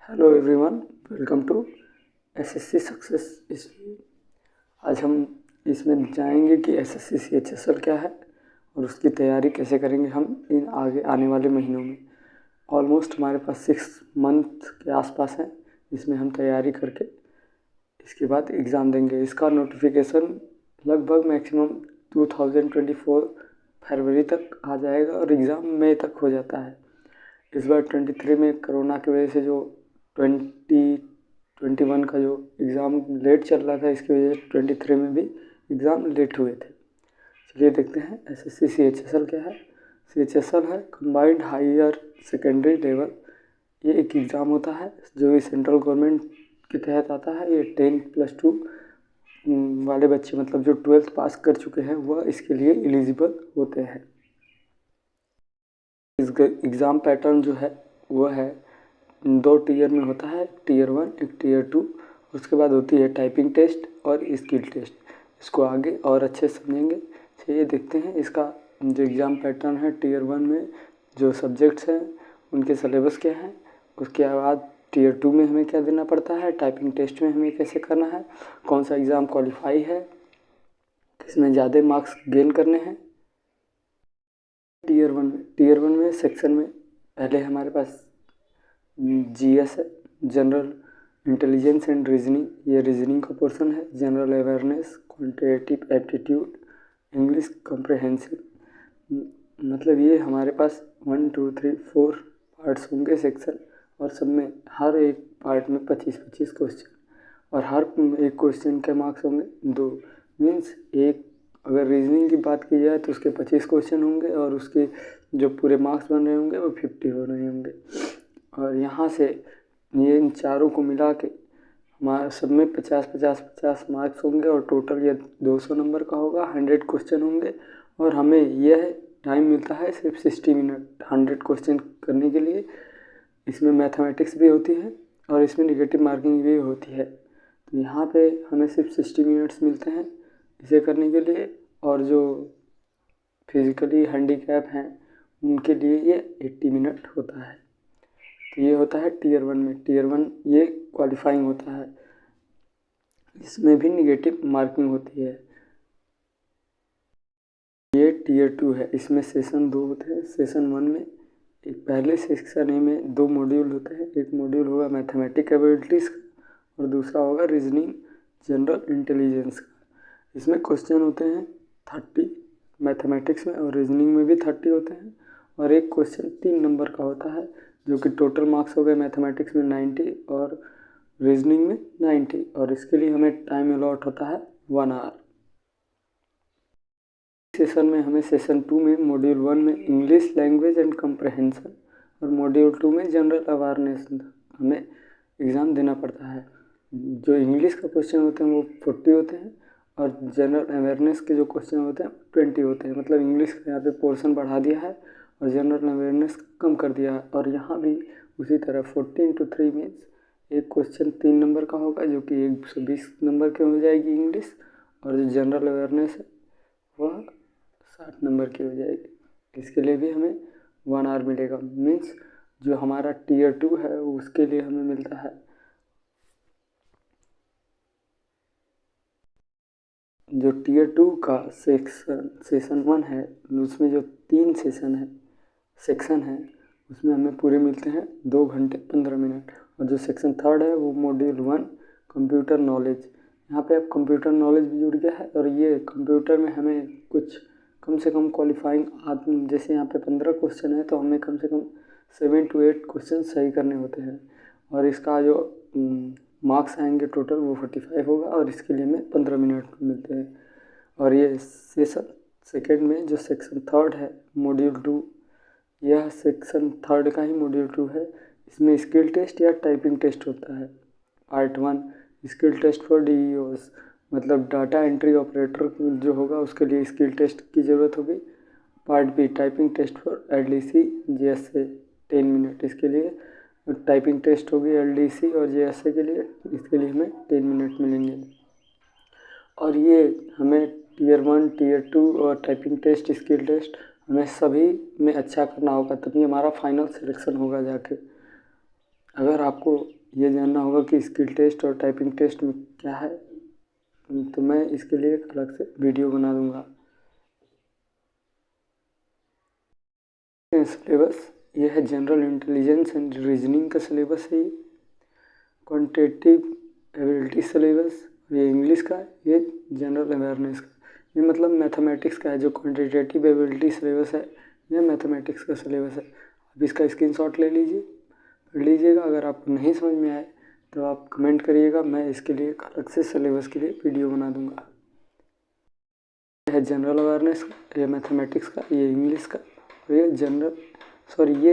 Hello everyone, welcome to SSC success story. आज हम इसमें जानेंगे कि एसएससी सीएचएसएल क्या है और उसकी तैयारी कैसे करेंगे हम इन आगे आने वाले महीनों में। ऑलमोस्ट हमारे पास 6 मंथ के आसपास है जिसमें हम तैयारी करके इसके बाद एग्ज़ाम देंगे। इसका नोटिफिकेशन लगभग मैक्सिमम 2024 फरवरी तक आ जाएगा और एग्ज़ाम मई तक हो जाता है। इस बार 23 में कोरोना की वजह से जो 2021 का जो एग्ज़ाम लेट चल रहा था, इसकी वजह से 23 में भी एग्ज़ाम लेट हुए थे। चलिए देखते हैं एसएससी सीएचएसएल क्या है। सीएचएसएल है कंबाइंड हायर सेकेंडरी लेवल। ये एक एग्ज़ाम होता है जो कि सेंट्रल गवर्नमेंट के तहत आता है। ये 10+2 वाले बच्चे, मतलब जो 12th पास कर चुके हैं, वह इसके लिए एलिजिबल होते हैं। इस एग्ज़ाम पैटर्न जो है वह है 2 टीयर में होता है, टीयर 1 एक टीयर 2। उसके बाद होती है टाइपिंग टेस्ट और स्किल टेस्ट। इसको आगे और अच्छे से समझेंगे। चलिए देखते हैं इसका जो एग्ज़ाम पैटर्न है। टीयर 1 में जो सब्जेक्ट्स हैं उनके सिलेबस क्या है, उसके बाद टीयर 2 में हमें क्या देना पड़ता है, टाइपिंग टेस्ट में हमें कैसे करना है, कौन सा एग्ज़ाम क्वालिफाई है, किसमें ज़्यादा मार्क्स गेन करने हैं। टीयर वन में सेक्शन में पहले हमारे पास जीएस है, जनरल इंटेलिजेंस एंड रीजनिंग। ये रीजनिंग का पोर्शन है। General awareness, quantitative aptitude, English comprehensive. मतलब ये हमारे पास 1 2 3 4 पार्ट्स होंगे सेक्शन, और सब में हर एक पार्ट में 25-25 क्वेश्चन, और हर एक क्वेश्चन के मार्क्स होंगे 2। मीन्स एक, अगर रीजनिंग की बात की जाए तो उसके 25 क्वेश्चन होंगे और उसके जो पूरे मार्क्स बन रहे होंगे वो 50 हो रहे होंगे। और यहाँ से ये इन चारों को मिला के हमारे सब में 50-50-50 मार्क्स होंगे, और टोटल ये 200 नंबर का होगा। 100 क्वेश्चन होंगे और हमें यह टाइम मिलता है सिर्फ 60 मिनट 100 क्वेश्चन करने के लिए। इसमें मैथमेटिक्स भी होती है और इसमें निगेटिव मार्किंग भी होती है। तो यहाँ पे हमें सिर्फ 60 मिनट्स मिलते हैं इसे करने के लिए, और जो फिज़िकली हैंडीकैप हैं उनके लिए ये 80 मिनट होता है। तो ये होता है टीयर 1 में। टीयर 1 ये क्वालिफाइंग होता है, इसमें भी निगेटिव मार्किंग होती है। ये टीयर 2 है, इसमें सेशन 2 होते हैं। सेशन 1 में एक पहले सेक्शन ए में 2 मॉड्यूल होते हैं। एक मॉड्यूल होगा मैथमेटिक एबिलिटीज़ का और दूसरा होगा रीजनिंग जनरल इंटेलिजेंस का। इसमें क्वेश्चन होते हैं 30 मैथमेटिक्स में, और रीजनिंग में भी 30 होते हैं, और एक क्वेश्चन 3 नंबर का होता है, जो कि टोटल मार्क्स हो गए मैथमेटिक्स में 90 और रीजनिंग में 90, और इसके लिए हमें टाइम अलॉट होता है 1 आवर। सेशन में हमें सेशन 2 में मॉड्यूल 1 में इंग्लिश लैंग्वेज एंड कम्प्रहेंशन और मॉड्यूल 2 में जनरल अवेयरनेस हमें एग्ज़ाम देना पड़ता है। जो इंग्लिश का क्वेश्चन होते हैं वो 40 होते हैं, और जनरल अवेयरनेस के जो क्वेश्चन होते हैं 20 होते हैं। मतलब इंग्लिश का यहाँ पे पोर्शन बढ़ा दिया है और जनरल अवेयरनेस कम कर दिया है। और यहाँ भी उसी तरह 40 × 3 मीन्स एक क्वेश्चन 3 नंबर का होगा, जो कि 120 नंबर की हो जाएगी इंग्लिश, और जो जनरल अवेयरनेस है वह 60 नंबर की हो जाएगी। इसके लिए भी हमें 1 आवर मिलेगा। मीन्स जो हमारा टीयर 2 है उसके लिए हमें मिलता है, जो टीयर 2 का सेशन 1 है उसमें जो 3 सेक्शन है उसमें हमें पूरे मिलते हैं 2 घंटे 15 मिनट। और जो सेक्शन 3 है वो मॉड्यूल 1 कंप्यूटर नॉलेज। यहाँ पे अब कंप्यूटर नॉलेज भी जुड़ गया है, और ये कंप्यूटर में हमें कुछ कम से कम क्वालिफाइंग, जैसे यहाँ पे 15 क्वेश्चन है तो हमें कम से कम 7 to 8 क्वेश्चन सही करने होते हैं, और इसका जो मार्क्स आएंगे टोटल वो 45 होगा, और इसके लिए हमें 15 मिनट मिलते हैं। और ये सेशन सेकेंड में जो सेक्शन 3 है मॉड्यूल 2, यह सेक्शन 3 का ही मॉड्यूल 2 है। इसमें स्किल टेस्ट या टाइपिंग टेस्ट होता है। Part 1 skill test for DEOs, मतलब डाटा एंट्री ऑपरेटर जो होगा उसके लिए स्किल टेस्ट की ज़रूरत होगी। Part B typing test for LDC JSA 10 minute, इसके लिए टाइपिंग टेस्ट होगी LDC और JSA के लिए, इसके लिए हमें 10 मिनट मिलेंगे। और ये हमें टीयर 1 टीयर 2 और टाइपिंग टेस्ट स्किल टेस्ट हमें सभी में अच्छा करना होगा, तभी हमारा फाइनल सिलेक्शन होगा जाके। अगर आपको ये जानना होगा कि स्किल टेस्ट और टाइपिंग टेस्ट में क्या है तो मैं इसके लिए एक अलग से वीडियो बना दूंगा। सिलेबस ये है जनरल इंटेलिजेंस एंड रीजनिंग का सिलेबस है, ये क्वांटिटेटिव एबिलिटी सिलेबस, ये इंग्लिश का, ये जनरल अवेयरनेस का, ये मतलब मैथमेटिक्स का है। जो क्वांटिटेटिव एबिलिटी सिलेबस है ये मैथमेटिक्स का सिलेबस है। आप इसका स्क्रीनशॉट ले लीजिए, पढ़ लीजिएगा। अगर आपको नहीं समझ में आए तो आप कमेंट करिएगा, मैं इसके लिए एक अलग से सिलेबस के लिए वीडियो बना दूंगा। यह है जनरल अवेयरनेस का, ये मैथमेटिक्स का, ये इंग्लिश का, ये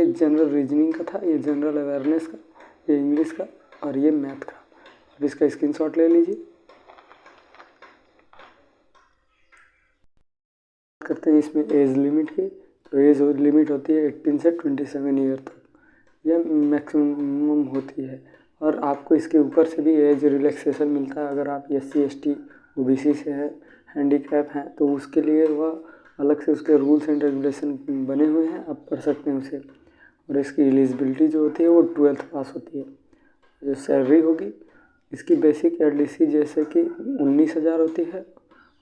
जनरल रीजनिंग का था, ये जनरल अवेयरनेस का, ये इंग्लिश का और ये मैथ का। अब इसका स्क्रीनशॉट ले लीजिए। करते हैं इसमें एज लिमिट की, तो एज लिमिट होती है 18 से 27 ईयर तक, यह मैक्सिमम होती है। और आपको इसके ऊपर से भी एज रिलैक्सेशन मिलता है। अगर आप SC ST OBC से है, हैंडीकैप हैं, तो उसके लिए वह अलग से उसके रूल्स एंड रेगुलेशन बने हुए हैं, आप पढ़ सकते हैं उसे। और इसकी एलिजिबिलिटी जो होती है वो 12th पास होती है। जो सैलरी होगी इसकी बेसिक LDC जैसे कि 19,000 होती है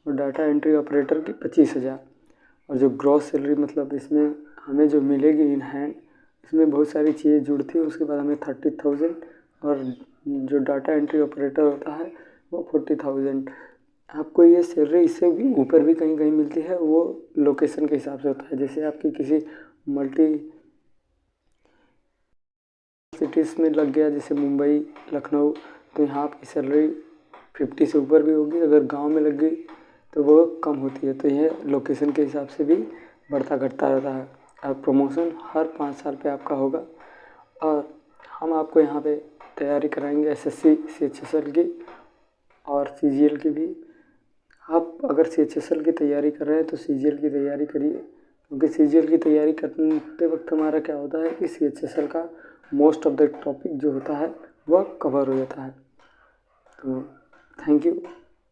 और डाटा एंट्री ऑपरेटर की 25,000। और जो ग्रॉस सैलरी मतलब इसमें हमें जो मिलेगी इन हैंड, इसमें बहुत सारी चीज़ें जुड़ती हैं। उसके बाद हमें 30,000 और जो डाटा एंट्री ऑपरेटर होता है वो 40,000। आपको ये सैलरी इससे भी ऊपर भी कहीं कहीं मिलती है, वो लोकेशन के हिसाब से होता है। जैसे आपकी किसी मल्टी सिटीज़ में लग गया, जैसे मुंबई, लखनऊ, तो यहाँ आपकी सैलरी 50 से ऊपर भी होगी। अगर गांव में लग गई तो वो कम होती है। तो यह लोकेशन के हिसाब से भी बढ़ता घटता रहता है। और प्रमोशन हर 5 साल पे आपका होगा। और हम आपको यहाँ पे तैयारी कराएंगे SSC CHSL की और CGL की भी। आप अगर CHSL की तैयारी कर रहे हैं तो CGL की तैयारी करिए, क्योंकि CGL की तैयारी करते वक्त हमारा क्या होता है कि CHSL का मोस्ट ऑफ द टॉपिक जो होता है वह कवर हो जाता है। तो थैंक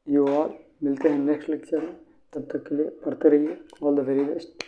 यू ऑल, मिलते हैं नेक्स्ट लेक्चर में। तब तक के लिए पढ़ते रहिए। All the very best.